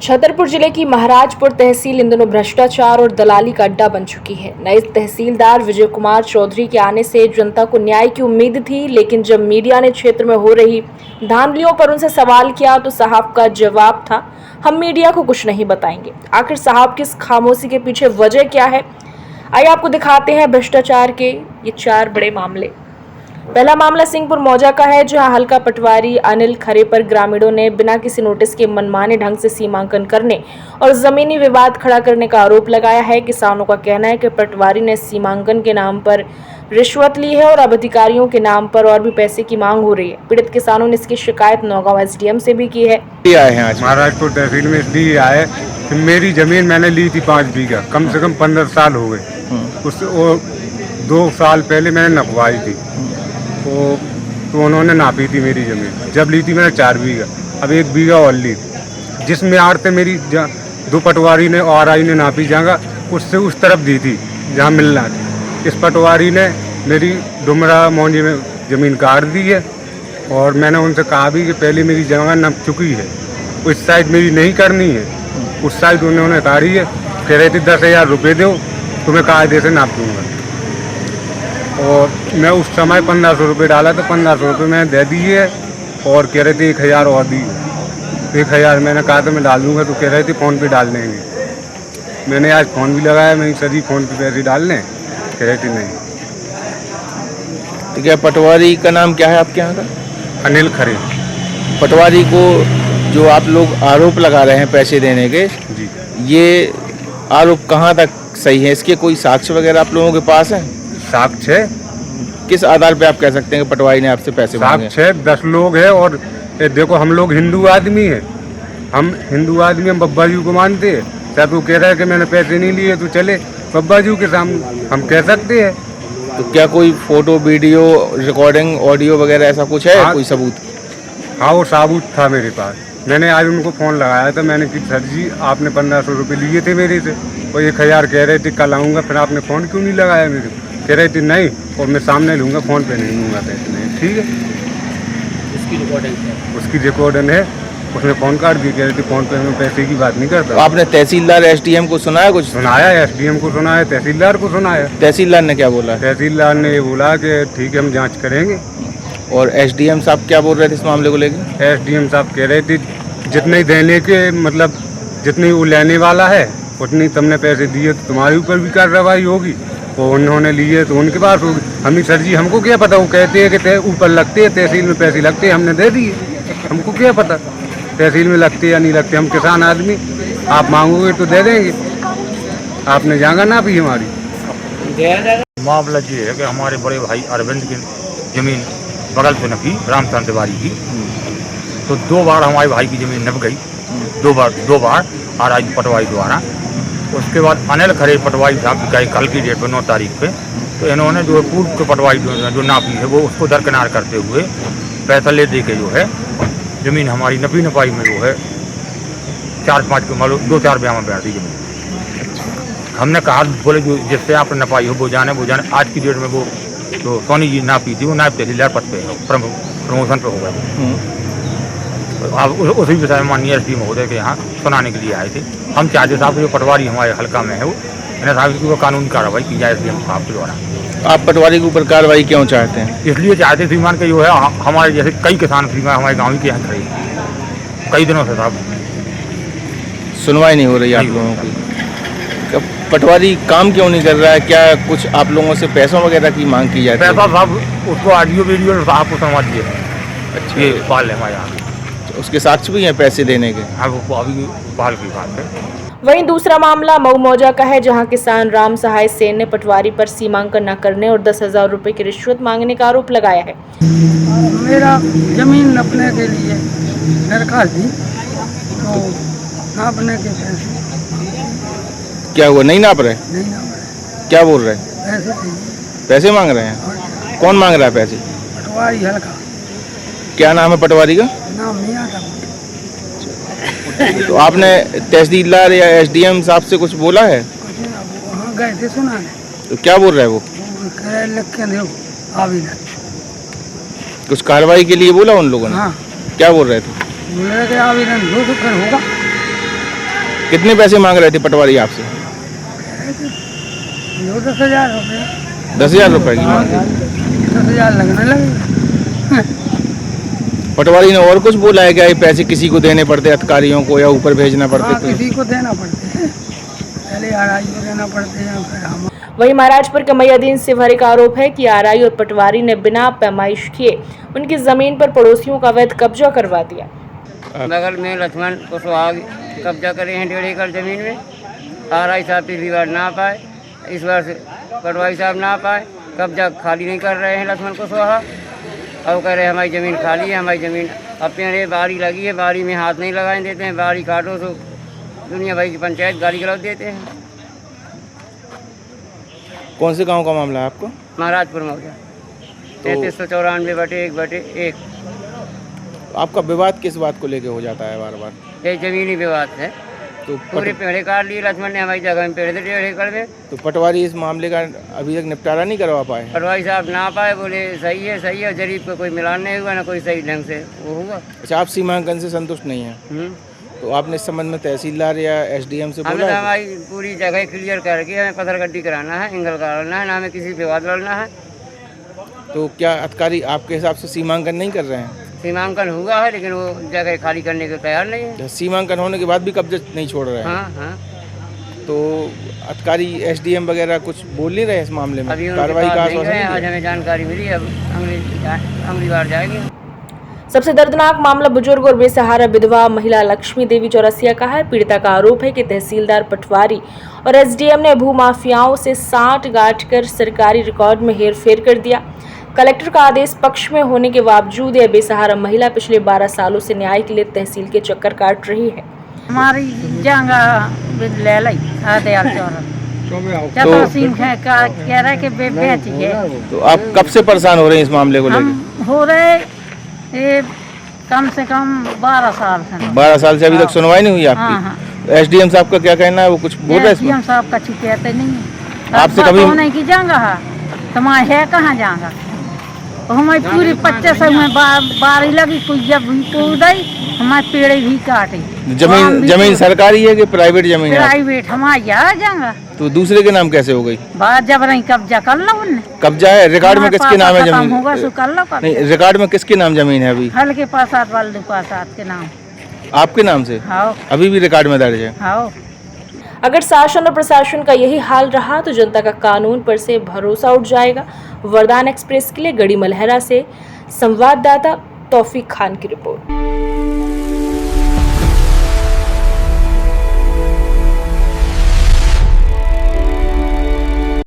छतरपुर जिले की महाराजपुर तहसील इन दिनों भ्रष्टाचार और दलाली का अड्डा बन चुकी है। नए तहसीलदार विजय कुमार चौधरी के आने से जनता को न्याय की उम्मीद थी, लेकिन जब मीडिया ने क्षेत्र में हो रही धांधलियों पर उनसे सवाल किया तो साहब का जवाब था, हम मीडिया को कुछ नहीं बताएंगे। आखिर साहब की इस खामोशी के पीछे वजह क्या है, आइए आपको दिखाते हैं भ्रष्टाचार के ये 4 बड़े मामले। पहला मामला सिंहपुर मौजा का है, जहां हल्का पटवारी अनिल खरे पर ग्रामीणों ने बिना किसी नोटिस के मनमाने ढंग से सीमांकन करने और जमीनी विवाद खड़ा करने का आरोप लगाया है। किसानों का कहना है कि पटवारी ने सीमांकन के नाम पर रिश्वत ली है और अब अधिकारियों के नाम पर और भी पैसे की मांग हो रही है। पीड़ित किसानों ने इसकी शिकायत नौगांव एसडीएम से भी की है। महाराजपुर तहसील में इसलिए आए कि मेरी जमीन मैंने ली थी 5 बीघा, कम से कम 15 साल हो गए। उससे 2 साल पहले मैंने नपवाई थी, तो उन्होंने नापी थी मेरी ज़मीन। जब ली थी मैंने 4 बीघा, अब 1 बीघा और ली, जिसमें आड़ते मेरी 2 पटवारी ने और आई ने नापी जगह उससे उस तरफ दी थी जहाँ मिलना थी। इस पटवारी ने मेरी डुमरा मौजी में ज़मीन काट दी है और मैंने उनसे कहा भी कि पहले मेरी जगह नप चुकी है, उस साइड मेरी नहीं करनी है। उस साइड उन्होंने काटी है, कह रहे थे 10,000 रुपये दो, तुम्हें कायदे से नाप दूँगा। और मैं उस समय 1500 रुपये डाला तो 1500 रुपये मैंने दे दिए और कह रहे थे 1000 और दी। 1000 मैंने कहा तो मैं डाल दूंगा, तो कह रहे थे फ़ोन पे डाल देंगे। मैंने आज फ़ोन भी लगाया, मैं सर फ़ोन पे पैसे डाल लें, कह रहे थे नहीं। तो क्या पटवारी का नाम क्या है आपके यहाँ का? अनिल खरे। पटवारी को जो आप लोग आरोप लगा रहे हैं पैसे देने के जी, ये आरोप कहाँ तक सही है? इसके कोई साक्ष्य वगैरह आप लोगों के पास है? साक्ष्य किस आधार पे आप कह सकते हैं कि पटवारी ने आपसे पैसे मांगे? साक्ष्य 10 लोग हैं और ये देखो हम लोग हिंदू आदमी हैं, हम बब्बा जी को मानते हैं। चाहे तू कह रहा है कि मैंने पैसे नहीं लिए तो चले बब्बा जी के सामने हम कह सकते हैं। तो क्या कोई फोटो वीडियो रिकॉर्डिंग ऑडियो वगैरह ऐसा कुछ है? हाँ, कोई सबूत? हाँ, वो सबूत था मेरे पास। मैंने आज उनको फ़ोन लगाया था, मैंने कि सर जी आपने 1500 रुपये लिए थे मेरे से और 1000 कह रहे थे कल आऊँगा, फिर आपने फ़ोन क्यों नहीं लगाया मेरे को? कह रहे थे नहीं और मैं सामने लूँगा, फ़ोन पे नहीं लूँगा पैसे। नहीं, ठीक है, उसकी रिकॉर्डिंग है, उसने फ़ोन काट दिया। कह रहे थे फ़ोन पे मैं पैसे की बात नहीं करता। आपने तहसीलदार एसडीएम को सुनाया? कुछ सुनाया, एसडीएम को सुनाया, तहसीलदार को सुनाया। तहसीलदार ने क्या बोला? तहसीलदार ने ये बोला कि ठीक है हम जाँच करेंगे। और एसडीएम साहब क्या बोल रहे थे इस मामले को लेकर? एसडीएम साहब कह रहे थे जितने देने के मतलब जितनी वो लेने वाला है उतनी तुमने पैसे दिए तो तुम्हारे ऊपर भी कार्रवाई होगी, और उन्होंने लिए तो उनके पास होगी। हम सर जी हमको क्या पता, वो कहते हैं कि ऊपर लगते हैं तहसील में पैसे लगते हैं, हमने दे दिए, हमको क्या पता तहसील में लगते या नहीं लगते। हम किसान आदमी, आप मांगोगे तो दे देंगे, आपने जाना ना भी हमारी। मामला ये है कि हमारे बड़े भाई अरविंद की ज़मीन बगल पे नपी रामचंद्र तिवारी की, तो 2 बार हमारे भाई की ज़मीन नप गई, 2 बार आरआई पटवारी द्वारा। उसके बाद अनिल खरे पटवारी साहब गए कल की डेट पर 9 तारीख पे, तो इन्होंने जो पूर्व के पटवारी जो नापी है वो उसको दरकिनार करते हुए पैसा ले दे के जो है ज़मीन हमारी नपी नपाई में जो है 4-5 मतलब 2-4 ब्याह में बैठ दी ज़मीन। हमने कहा बोले जो जिससे आपने नपाई हो वो जाने। आज की डेट में वो तो सोनी जी नापी थी, वो नायब तहसीलदार पद पे है, प्रमोशन पे हो गए। अब उसी विषय में माननीय एसडी महोदय के यहाँ सुनाने के लिए आए थे। हम चाहते साहब जो पटवारी हमारे हल्का में है वो साहब की कानूनी कार्रवाई की जाए एसडीएम साहब के द्वारा। आप पटवारी के ऊपर कार्रवाई क्यों चाहते हैं? इसलिए चाहते श्रीमान के जो है हमारे जैसे कई किसान श्रीमान हमारे गाँव के यहाँ खड़े कई दिनों से साहब सुनवाई नहीं हो रही आप लोगों की। पटवारी काम क्यों नहीं कर रहा है? क्या कुछ आप लोगों से पैसों वगैरह की मांग की जाती है? पैसा साहब उसको ऑडियो वीडियो साहब को समझ दिए। अच्छा, ये पाल है हमारे यहाँ, उसके साक्ष्य भी हैं पैसे देने के? हाँ, वो अभी पाल की बात है। वहीं दूसरा मामला मऊ मौजा का है, जहां किसान राम सहाय सेन ने पटवारी पर सीमांकन न करने और 10,000 रुपये की रिश्वत मांगने का आरोप लगाया है। मेरा जमीन नापने के लिए दरखास्त दी तो नापने के पैसे क्या हुआ? नहीं नाप रहे? नहीं नाप रहे। क्या बोल रहे हैं? पैसे चाहिए। पैसे मांग रहे हैं? कौन मांग रहा है पैसे? पटवारी हल्का। क्या नाम है पटवारी का? नाम मियाँ था। तो आपने तहसीलदार या एसडीएम साहब से कुछ बोला है? कुछ ना, वहाँ गए थे सुनाने। तो क्या बोल रहे हैं वो? कह रहे लिख के दो आवेदन। कुछ कार्रवाई के लिए बोला उन लोगों ने? हाँ, क्या बोल रहे थे? बोल रहे कि आवेदन दो तो फिर होगा। कितने पैसे मांग रहे थे पटवारी आपसे? 10,000 रुपये। 10,000 रुपये की मांग थी। 10,000 लगने लगे। पटवारी ने और कुछ बोला है क्या, ये पैसे किसी को देने पड़ते अधिकारियों को या ऊपर भेजना पड़ते? हाँ, किसी को देना पड़ते हैं, पहले आरआई को देना पड़ते हैं, फिर हम। वहीं महाराजपुर के मैयादीन सिवहरे का आरोप है कि आरआई और पटवारी ने बिना पैमाइश किए उनकी जमीन पर पड़ोसियों का अवैध कब्जा करवा दिया। बगल में लक्ष्मण कुशवाहा कब्जा करे हैं 1.5 एकड़ जमीन में। आरआई साहब पिछली बार ना पाए, इस बार से पटवारी साहब ना पाए, कब्जा खाली नहीं कर रहे हैं लक्ष्मण कुशवाहा। अब कह रहे हैं हमारी ज़मीन खाली है, हमारी ज़मीन अब पेड़ बाड़ी लगी है, बाड़ी में हाथ नहीं लगाने देते हैं, बाड़ी काटो तो दुनिया भाई की पंचायत गाली गलौज देते हैं। कौन से गांव का मामला है आपको? महाराजपुर में हो गया 3394/1/1। आपका विवाद किस बात को लेके हो जाता है बार बार? ये ज़मीनी विवाद है। तो पूरे पेड़े काट लिए लक्ष्मण ने, हमारी जगह में पेड़ थे 1.5 एकड़ में। तो पटवारी इस मामले का अभी तक निपटारा नहीं करवा पाए? पटवारी साहब ना पाए, बोले सही है, जरीब का कोई मिलान नहीं हुआ, ना कोई सही ढंग से वो हुआ। अच्छा, आप सीमांकन से संतुष्ट नहीं हैं? तो आपने इस संबंध में तहसीलदार या एसडीएम से हमें बोला तो है? हमारी पूरी जगह क्लियर करके हमें पत्थर गड्डी कराना है, एंगल कराना है, ना हमें किसी विवाद लड़ना है। तो क्या अधिकारी आपके हिसाब से सीमांकन नहीं कर रहे हैं? सीमांकन हुआ है लेकिन वो जगह खाली करने को तैयार नहीं है। सीमांकन होने के बाद भी कब्जा नहीं छोड़ रहे हैं? हाँ हाँ। तो अधिकारी एसडीएम वगैरह कुछ बोल नहीं रहे इस मामले में? अभी उनके कार्रवाई पास का नहीं आश्वासन गए, नहीं आज दिया? हमें जानकारी मिली, अब अगली बार जाएंगे। सबसे दर्दनाक मामला बुजुर्ग और बेसहारा विधवा महिला लक्ष्मी देवी चौरसिया का है। पीड़िता का आरोप है कि तहसीलदार, पटवारी और एसडीएम ने भूमाफियाओं से साठ गांठ कर सरकारी रिकॉर्ड में हेरफेर कर दिया। कलेक्टर का आदेश पक्ष में होने के बावजूद यह बेसहारा महिला पिछले 12 सालों से न्याय के लिए तहसील के चक्कर काट रही है। हमारी जगह ले लाई दयाल चौरा सिंह है का कह रहा है कि बेच है। तो आप कब से परेशान हो रहे हैं इस मामले को हम लेकर? हो रहे ये कम से कम 12 साल से। 12 साल से अभी तक सुनवाई नहीं हुई हाँ, आपकी? हाँ। एसडीएम साहब का क्या कहना है, वो कुछ बोल रहे हैं इसमें? एसडीएम साहब का कुछ कहते नहीं है। आपसे कभी नहीं की जाऊंगा तुम्हारे है कहाँ जाऊंगा, हमारी पूरी 25 में बारी लगी, कोई जब कूदाई हमारे पेड़ भी काटे। जमीन सरकारी है कि प्राइवेट जमीन है? प्राइवेट हमारे आ जाऊंगा। तो दूसरे के नाम कैसे हो गई? बात जब नहीं कब्जा कर लो उनने। कब्जा है? रिकॉर्ड में किसके नाम है जमीन? होगा सो कर लो नहीं, रिकॉर्ड में किसके नाम जमीन है अभी? हल के पास वाले पास के नाम। आपके नाम से? हाँ। अभी भी रिकॉर्ड में दर्ज है? हाँ। अगर शासन और प्रशासन का यही हाल रहा तो जनता का कानून पर से भरोसा उठ जाएगा। वरदान एक्सप्रेस के लिए गढ़ी मलहरा से संवाददाता तौफीक खान की रिपोर्ट।